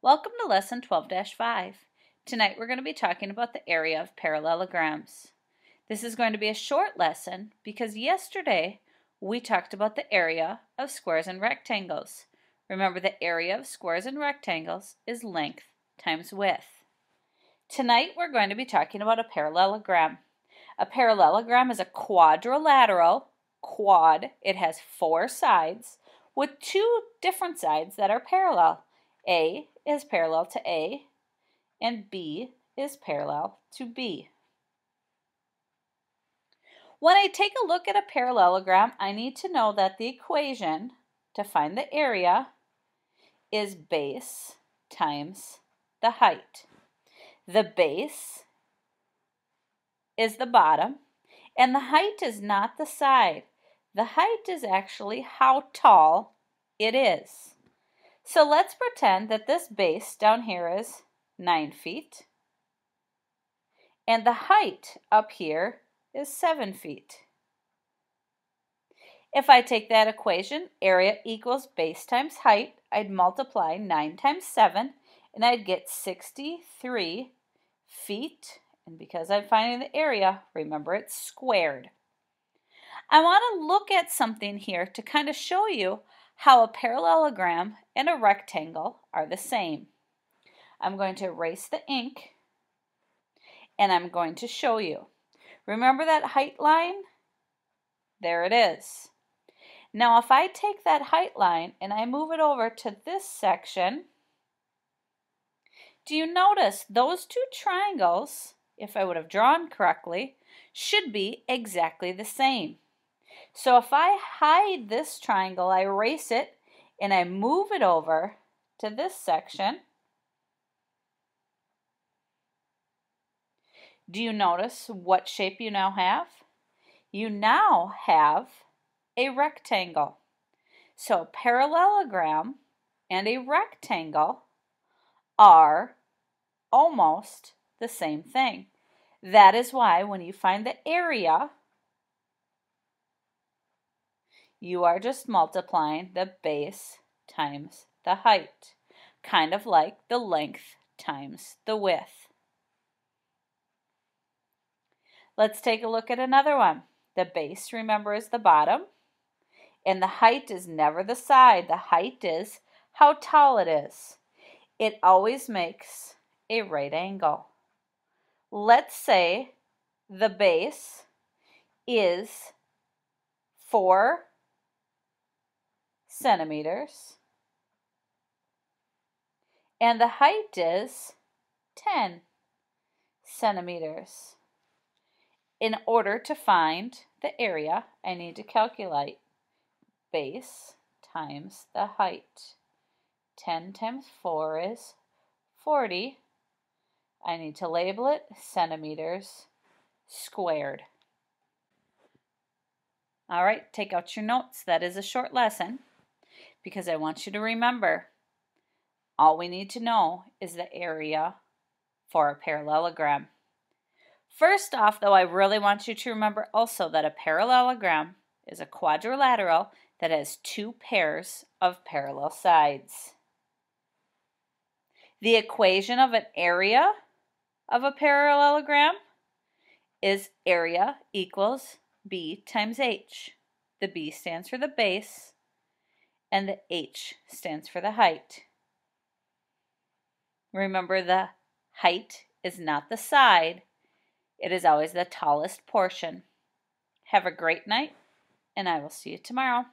Welcome to Lesson 12-5. Tonight we're going to be talking about the area of parallelograms. This is going to be a short lesson because yesterday we talked about the area of squares and rectangles. Remember, the area of squares and rectangles is length times width. Tonight we're going to be talking about a parallelogram. A parallelogram is a quadrilateral quad. It has four sides with two different sides that are parallel. A is parallel to A and B is parallel to B. When I take a look at a parallelogram, I need to know that the equation to find the area is base times the height. The base is the bottom and the height is not the side. The height is actually how tall it is. So let's pretend that this base down here is 9 feet and the height up here is 7 feet. If I take that equation, area equals base times height, I'd multiply 9 times 7 and I'd get 63 feet. And because I'm finding the area, remember it's squared. I want to look at something here to kind of show you how a parallelogram and a rectangle are the same. I'm going to erase the ink and I'm going to show you. Remember that height line? There it is. Now if I take that height line and I move it over to this section, do you notice those two triangles, if I would have drawn correctly, should be exactly the same? So if I hide this triangle, I erase it, and I move it over to this section, do you notice what shape you now have? You now have a rectangle. So a parallelogram and a rectangle are almost the same thing. That is why when you find the area, you are just multiplying the base times the height, kind of like the length times the width. Let's take a look at another one. The base, remember, is the bottom, and the height is never the side. The height is how tall it is. It always makes a right angle. Let's say the base is 4 centimeters and the height is 10 centimeters. In order to find the area, I need to calculate base times the height. 10 times 4 is 40. I need to label it centimeters squared. All right, take out your notes. That is a short lesson because I want you to remember all we need to know is the area for a parallelogram. First off, though, I really want you to remember also that a parallelogram is a quadrilateral that has two pairs of parallel sides. The equation of an area of a parallelogram is area equals B times H. The B stands for the base and the H stands for the height. Remember, the height is not the side. It is always the tallest portion. Have a great night, and I will see you tomorrow.